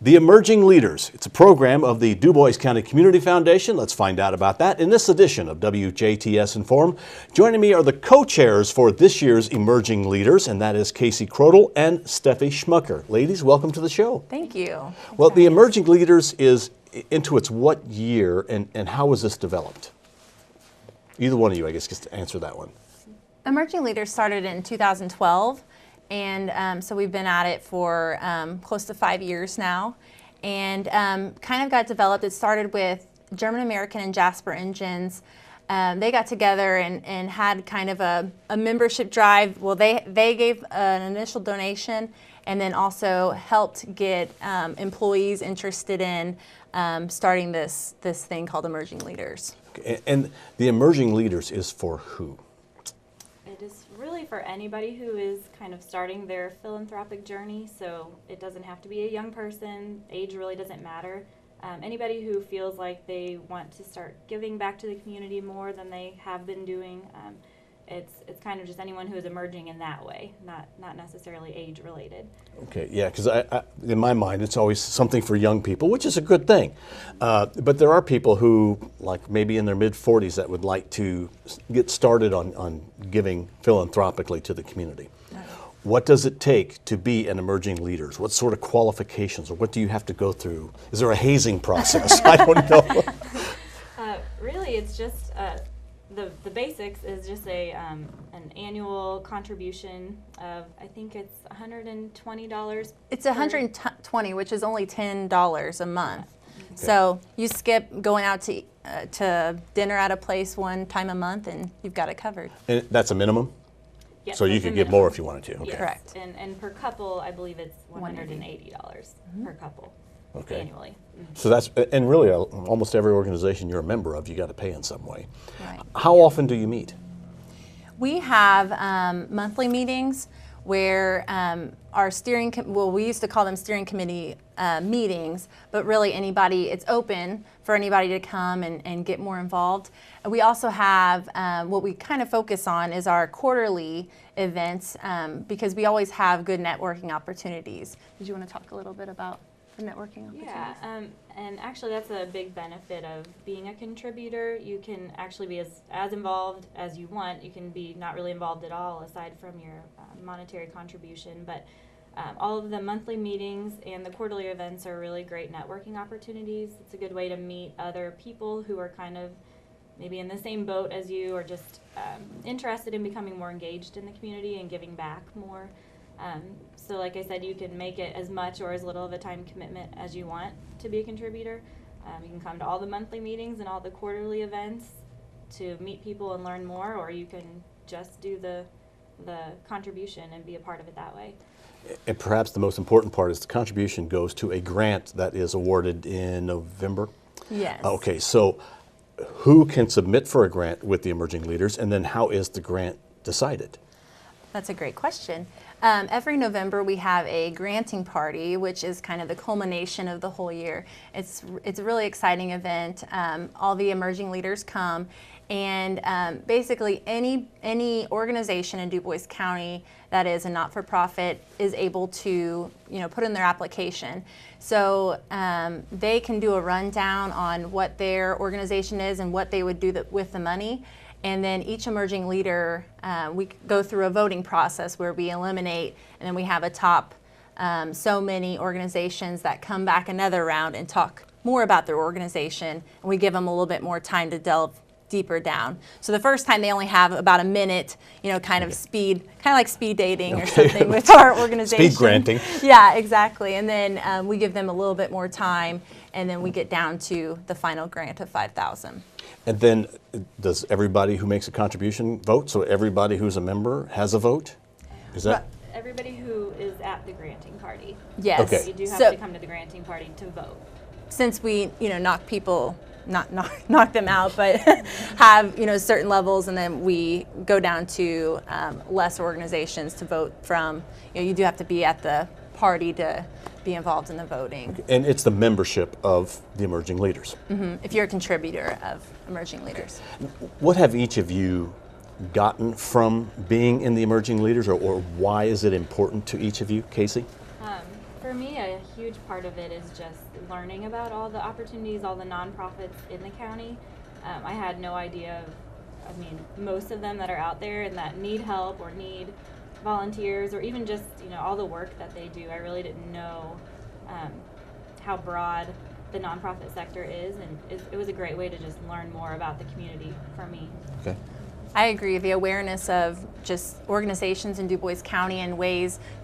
The Emerging Leaders. It's a program of the Dubois County Community Foundation. Let's find out about that in this edition of WJTS in.form. Joining me are the co-chairs for this year's Emerging Leaders, and that is Kasie Krodel and Steffi Schmuecker. Ladies, welcome to the show. Thank you. Well, the Emerging Leaders is into its what year, and how was this developed? Either one of you, I guess, gets to answer that one. Emerging Leaders started in 2012. And so we've been at it for close to 5 years now, and kind of got developed. It started with German American and Jasper Engines. They got together and had kind of a membership drive. Well, they gave an initial donation and then also helped get employees interested in starting this thing called Emerging Leaders. Okay. And the Emerging Leaders is for who? It is really for anybody who is kind of starting their philanthropic journey, so it doesn't have to be a young person. Age really doesn't matter. Anybody who feels like they want to start giving back to the community more than they have been doing. It's kind of just anyone who is emerging in that way, not necessarily age related. Okay, yeah, because in my mind it's always something for young people, which is a good thing. But there are people who, like maybe in their mid-40s, that would like to get started on giving philanthropically to the community. Right. What does it take to be an Emerging Leaders? What sort of qualifications, or what do you have to go through? Is there a hazing process? I don't know. Really, it's just the basics is just an annual contribution of, I think it's $120. It's $120, which is only $10 a month. Okay. So you skip going out to dinner at a place one time a month, and you've got it covered. And that's a minimum? Yes, so you could give more if you wanted to? Okay. Yes. Correct. And per couple, I believe it's $180 per couple. Okay. Annually. Mm-hmm. So that's, and really almost every organization you're a member of, you got to pay in some way. Right. How often do you meet? We have monthly meetings where our we used to call them steering committee meetings, but really it's open for anybody to come and get more involved. And we also have, what we kind of focus on is our quarterly events, because we always have good networking opportunities. Did you want to talk a little bit about the networking opportunities? Yeah, and actually that's a big benefit of being a contributor. You can actually be as involved as you want. You can be not really involved at all aside from your monetary contribution, but all of the monthly meetings and the quarterly events are really great networking opportunities. It's a good way to meet other people who are kind of maybe in the same boat as you, or just interested in becoming more engaged in the community and giving back more. So like I said, you can make it as much or as little of a time commitment as you want to be a contributor. You can come to all the monthly meetings and all the quarterly events to meet people and learn more, or you can just do the contribution and be a part of it that way. And perhaps the most important part is the contribution goes to a grant that is awarded in November? Yes. Okay, so who can submit for a grant with the Emerging Leaders, and then how is the grant decided? That's a great question. Every November we have a granting party, which is kind of the culmination of the whole year. It's a really exciting event. All the Emerging Leaders come, and basically any organization in Dubois County that is a not-for-profit is able to put in their application. So they can do a rundown on what their organization is and what they would do with the money. And then each Emerging Leader, we go through a voting process where we eliminate, and then we have a top so many organizations that come back another round and talk more about their organization, and we give them a little bit more time to delve deeper down. So the first time they only have about a minute, kind of like speed dating or something with our organization. Speed granting. Yeah, exactly. And then we give them a little bit more time, and then we get down to the final grant of $5,000. And then does everybody who makes a contribution vote? So everybody who's a member has a vote? Is that? Everybody who is at the granting party. Yes. Okay. You do have to come to the granting party to vote. Since we, knock people, not knock them out, but have, certain levels, and then we go down to less organizations to vote from. You do have to be at the party to be involved in the voting. Okay. And it's the membership of the Emerging Leaders. Mm-hmm. If you're a contributor of Emerging Leaders. What have each of you gotten from being in the Emerging Leaders, or why is it important to each of you? Kasie? For me, a huge huge part of it is just learning about all the opportunities, all the nonprofits in the county. I had no idea of, most of them that are out there and that need help or need volunteers or even just, all the work that they do. I really didn't know how broad the nonprofit sector is, and it was a great way to just learn more about the community for me. Okay. I agree. The awareness of just organizations in Dubois County and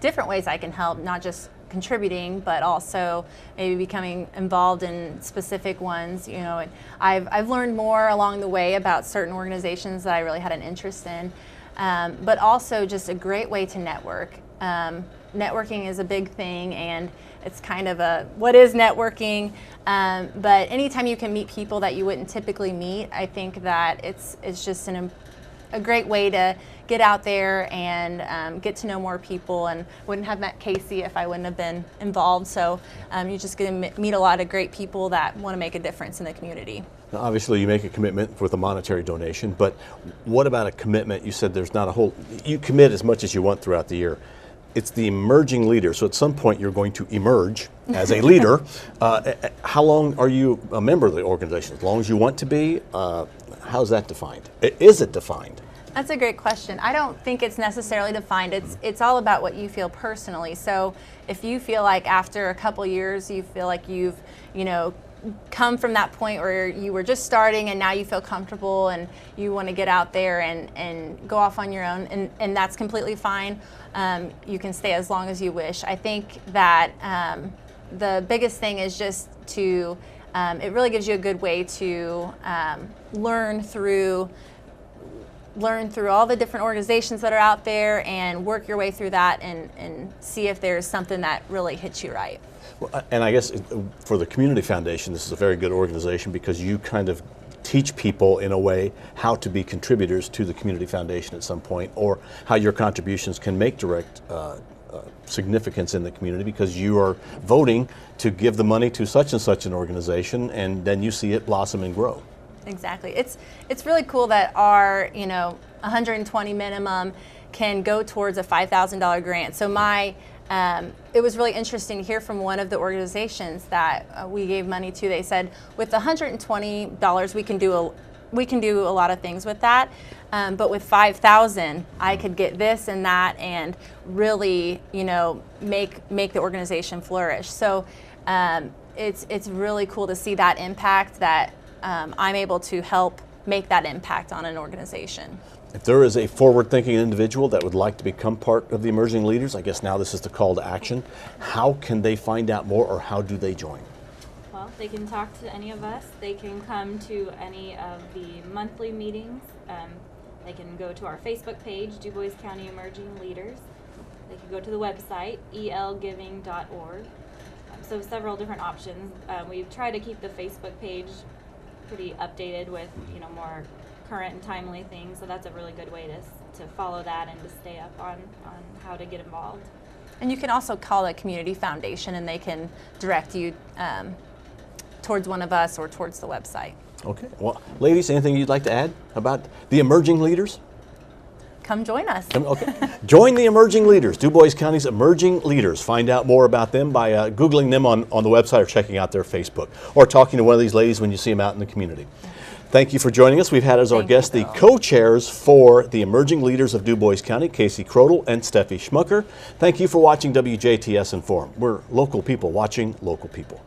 different ways I can help, not just contributing, but also maybe becoming involved in specific ones. I've learned more along the way about certain organizations that I really had an interest in, but also just a great way to network. Networking is a big thing, and it's kind of what is networking? But anytime you can meet people that you wouldn't typically meet, I think that it's just a great way to get out there and get to know more people, and wouldn't have met Kasie if I wouldn't have been involved. So you're just going to meet a lot of great people that want to make a difference in the community. Now, obviously, you make a commitment with a monetary donation, but what about a commitment? You said there's not you commit as much as you want throughout the year. It's the emerging leader, so at some point you're going to emerge as a leader. How long are you a member of the organization? As long as you want to be? How's that defined? Is it defined? That's a great question. I don't think it's necessarily defined. It's all about what you feel personally. So if you feel like after a couple years you feel like you've come from that point where you were just starting and now you feel comfortable and you want to get out there and go off on your own, and that's completely fine. You can stay as long as you wish. I think that the biggest thing is just to, it really gives you a good way to learn through all the different organizations that are out there and work your way through that and see if there's something that really hits you right. Well, and I guess for the Community Foundation, this is a very good organization because you kind of teach people in a way how to be contributors to the Community Foundation at some point, or how your contributions can make direct significance in the community because you are voting to give the money to such and such an organization, and then you see it blossom and grow. Exactly. It's really cool that our 120 minimum can go towards a $5,000 grant. So it was really interesting to hear from one of the organizations that we gave money to. They said with $120 we can do a lot of things with that, but with $5,000 I could get this and that and really make the organization flourish. So it's really cool to see that impact that I'm able to help make that impact on an organization. If there is a forward-thinking individual that would like to become part of the emerging leaders, I guess now this is the call to action. How can they find out more, or how do they join? Well, they can talk to any of us. They can come to any of the monthly meetings. They can go to our Facebook page, Dubois County Emerging Leaders. They can go to the website, elgiving.org. So several different options. We've tried to keep the Facebook page pretty updated with more current and timely things, so that's a really good way to follow that and to stay up on how to get involved. And you can also call the Community Foundation and they can direct you towards one of us or towards the website. Okay. Well, ladies, anything you'd like to add about the emerging leaders? Come join us. Okay. Join the emerging leaders, Dubois County's emerging leaders. Find out more about them by Googling them on the website or checking out their Facebook, or talking to one of these ladies when you see them out in the community. Thank you for joining us. We've had as our guests the co-chairs for the emerging leaders of Dubois County, Kasie Krodel and Steffi Schmuecker. Thank you for watching WJTS in.form. We're local people watching local people.